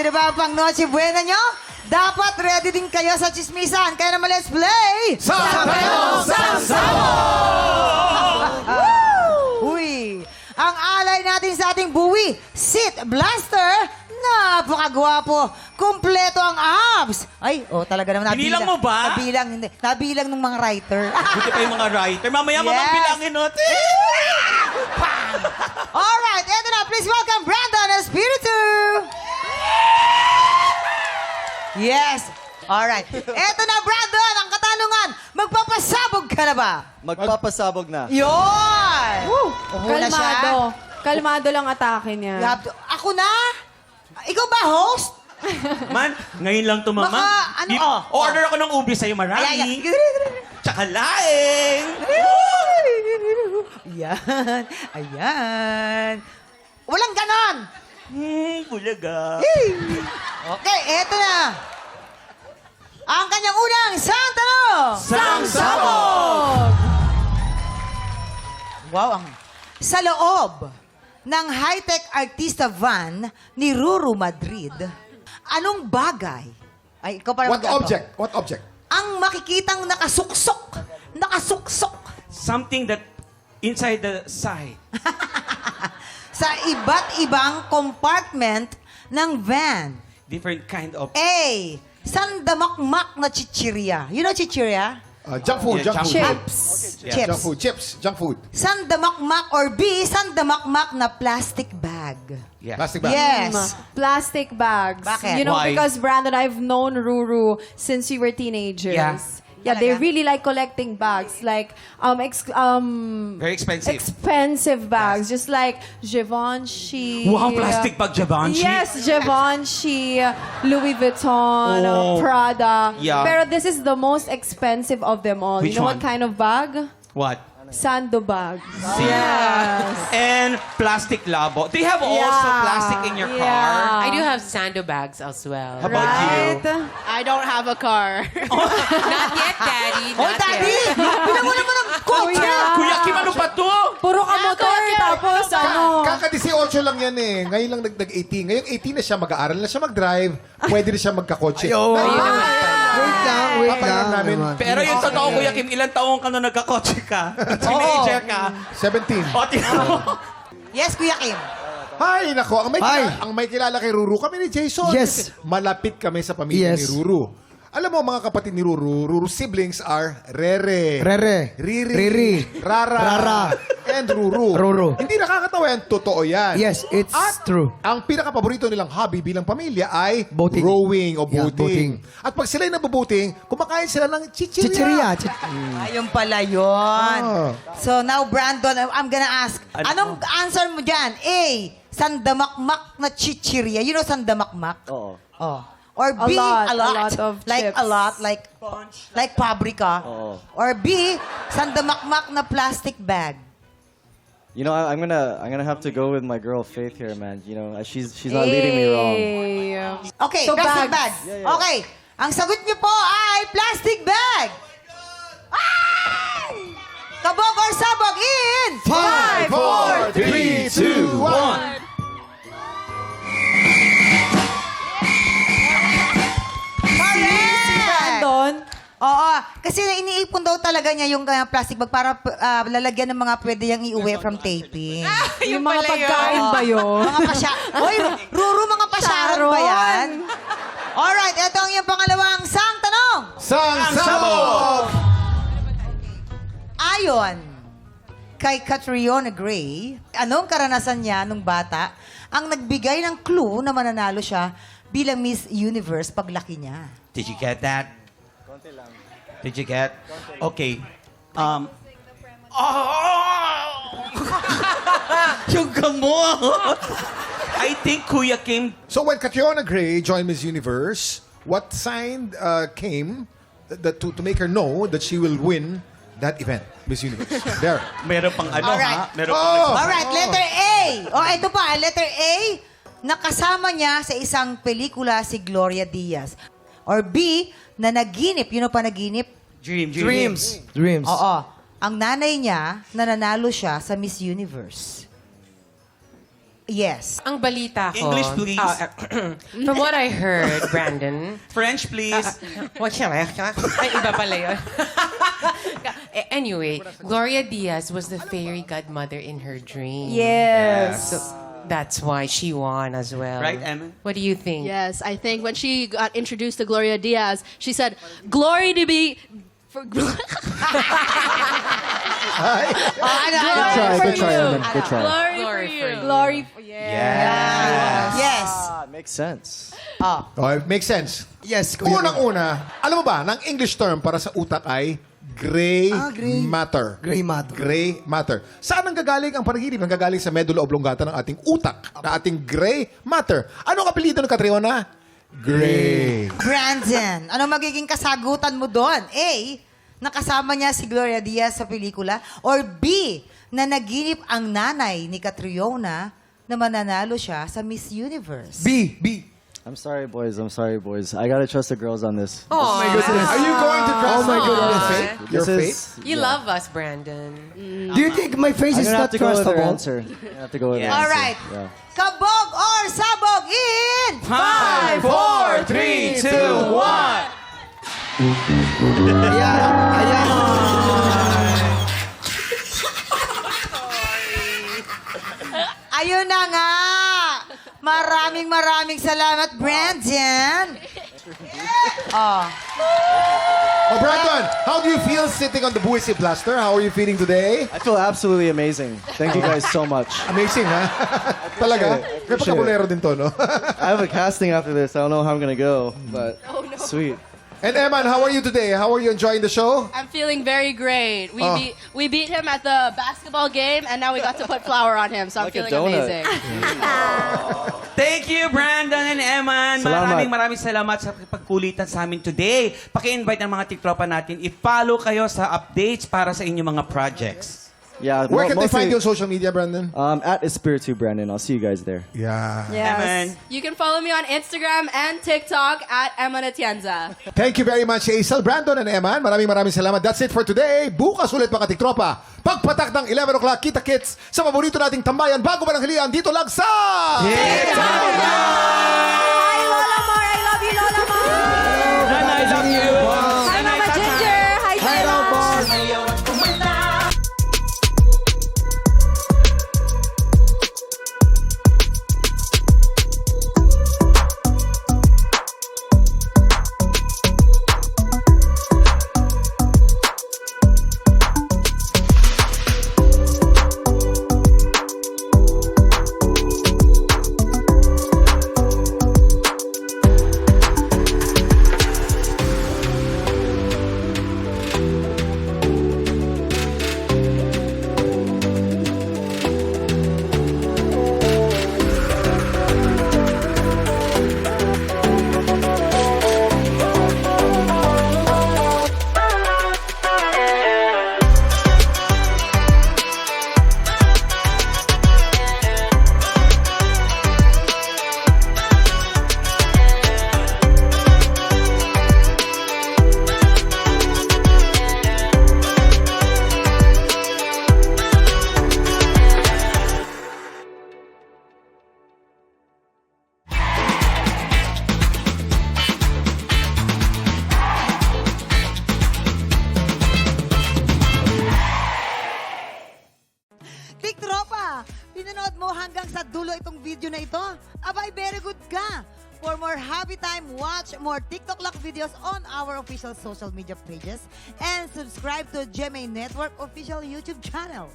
Sino ba ang pang Noche Buena nyo? Dapat ready din kayo sa chismisan. Kaya naman, let's play! Uy! Ang alay natin sa ating buwi, Sit Blaster, napakagwapo. Kumpleto ang abs. Ay, talaga naman. Binilang mo ba? Nabilang, hindi. Nabilang ng mga writer. Buti pa yung mga writer. Mamaya Yes. mamang bilangin natin. Alright, eto na. Please welcome Brandon Espiritu. Yes. Alright. Eto na, Brandon. Ang katanungan, magpapasabog ka na ba? Magpapasabog na. Yun! Umuna siya. Kalmado. Kalmado lang atake niya. You have to- Ako na? Ikaw ba, host? Man, ngayon lang to, mama. Baka, ano, Order ako ng ubi sa'yo, marami. Ayan. Tsaka laing. Ayan. Ayan. Walang ganon. Bulaga. Okay, eto na. Ang kanyang unang sang tanong. Sangsabog! Wow, sa loob ng high-tech artista van ni Ruru Madrid, anong bagay? Ay, ikaw parang What object? What object? Ang makikitang nakasuksok. Nakasuksok. Something that inside the side. Sa iba't ibang compartment ng van. Different kind of... A. Sandamakmak na chichirya. You know chichirya? Junk food, Yeah, junk junk food. Chips. Yeah. Chips. Junk food, chips, junk food. Sandamakmak or B. Sandamakmak na plastic bag. Yeah. Plastic bag. Yes. Plastic bags. Bakit? You know, Why? because Brandon, I've known Ruru since we were teenagers. Yeah. Yeah, they Talaga? really like collecting bags. Like, Very expensive. expensive bags. Just like Givenchy. Wow, plastic bag, Givenchy. Yes, Givenchy, Louis Vuitton, Oh. Prada. Yeah. Pero this is the most expensive of them all. Which you know one? what kind of bag? What? Sando bags. See? Yes. And plastic labo. Do you have also Yeah. plastic in your car? Yeah. I do have sandbags as well. How about Right? you? I don't have a car. Not yet, Daddy. Oh, Not Daddy! yet. Bilang mo naman ang kotse! Kuya. Kuya Kim, ano pa to? Puro ka motor, tapos ano? Kaka-18 lang yan eh. Ngayon lang nag-18. Ngayong 18 na siya, mag-aaral na siya mag-drive. Pwede na siya magkakotse. Wait Papayag namin. Pero yung totoo, Kuya Kim, ilang taong ka na nagkakotse ka? Teenager ka? 17. O, tingnan mo. Yes, Kuya Kim. Hi, nako. Hi. Ang may kilala kay Ruru, kami ni Jason. Yes. Malapit kami sa pamilya ni Yes. Ruru. Alam mo, mga kapatid ni Ruru, Ruru's siblings are Rere, Riri, Rara, and Ruru. Ruru. Hindi nakakatawa yan, totoo yan. Yes, it's true. Ang pinaka-paborito nilang hobby bilang pamilya ay Boating. rowing o Yeah, boating. boating. At pag sila'y nabuboating, kumakain sila ng chichirya. Chichirya. Ayun pala yun. Ah. So now, Brandon, I'm gonna ask, anong answer mo dyan? A. Sandamakmak na chichirya. You know sandamakmak? Oo. Oh. Or B, A lot of like chips. a lot, like pabrika. Oo. Or B, sandamakmak na plastic bag. You know, I'm gonna have to go with my girl Faith here, man. You know, she's not leading me wrong. Okay, So, plastic bags. bag. Okay, ang sagot niyo po ay plastic bag. Ay! Kabog or sabog in 5, 4, 3, 2, 1. Correct! Brandon, Oo, kasi iniipon daw talaga niya yung plastic bag para lalagyan ng mga pwede yung iuwi from taping. yung mga pagkain ba yun? Mga pasya... Hoy, Ruru, mga pasyaron ba yan? Alright, ito ang iyong pangalawang sang tanong. Sangsabog! Ayon kay Catriona Gray, anong karanasan niya nung bata ang nagbigay ng clue na mananalo siya bilang Miss Universe paglaki niya? Did you get that? Did you get? Okay. Yung gamot! I think Kuya Kim, So when Catriona Gray joined Miss Universe, what sign came to make her know that she will win that event, Miss Universe? There. meron pang ano Alright. ha? Meron pang Oh! Alright, letter A. Ito pa, letter A. Nakasama niya sa isang pelikula si Gloria Diaz. Or B, na naginip. You know pa naginip? Dreams. Oo. Ang nanay niya, nananalo siya sa Miss Universe. Yes. Ang balita ko. English, please. From what I heard, Brandon. French, please. Ay, iba pala yun. Anyway, Gloria Diaz was the fairy godmother in her dream. Yes. So that's why she won as well. Right, Emma? What do you think? Yes, I think when she got introduced to Gloria Diaz, she said, "Glory to be." Good try, Eman. Good try. Glory, Glory for for you. you. Glory. Yes. It makes sense. Oh, it makes sense. Yes, Kuya. Unang-una, alam mo ba, ng English term para sa utak ay gray, gray. matter. Gray matter. Gray matter. Saan ang gagaling ang panaginip? Ang gagaling sa medulla oblongata ng ating utak, na ating gray matter. Ano ang apelido ng Catriona? Gray. Brandon, ano magiging kasagutan mo doon? A, nakasama niya si Gloria Diaz sa pelikula? Or B, na naginip ang nanay ni Catriona na mananalo siya sa Miss Universe? B. I'm sorry, boys. I gotta trust the girls on this. Oh my goodness. Are you going to trust Oh my goodness. your faith? Your This faith? is. You love us, Brandon. Do you think my face I'm is gonna have not to go with their trustable? answer. I'm gonna have to go with their All answer. right. Yeah. Kabog or sabog in 5, 4, 3, 2, 1. Ayan. Ayun na nga! Maraming salamat, Brandon! Oh. Oh, Brandon, how do you feel sitting on the Buwisi Blaster? How are you feeling today? I feel absolutely amazing. Thank you guys so much. Amazing, ha? Talaga? Appreciate it. May pagkabulero din to, no? I have a casting after this. I don't know how I'm gonna go, but sweet. And Eman, how are you today? How are you enjoying the show? I'm feeling very great. Oh. We beat him at the basketball game, and now we got to put flour on him, so I'm Like a feeling donut. amazing. Thank you, Brandon and Eman. Salamat. Maraming salamat sa pagkulitan sa amin today. Paki-invite ng mga tiktropa natin. I-follow kayo sa updates para sa inyong mga projects. Yeah. Where can they mostly, find you on social media, Brandon? At Espiritu Brandon. I'll see you guys there. Yeah. Eman. You can follow me on Instagram and TikTok at Emma Natienza. Thank you very much, Hazel, Brandon, and Eman. Maraming salamat. That's it for today. Bukas ulit mga tiktropa. Pagpatak ng 11 o'clock, kita-kits sa paborito nating tambayan bago mananghalian dito lang sa... Hi, Lola Mar. I love you, Lola Mar. Nan, I love you. Hi, Mama Ginger. Hi, Gemma. Tiktropa, pinanood mo hanggang sa dulo itong video na ito? Abay, very good ka! For more happy time, watch more TikTok Lock videos on our official social media pages and subscribe to GMA Network official YouTube channel.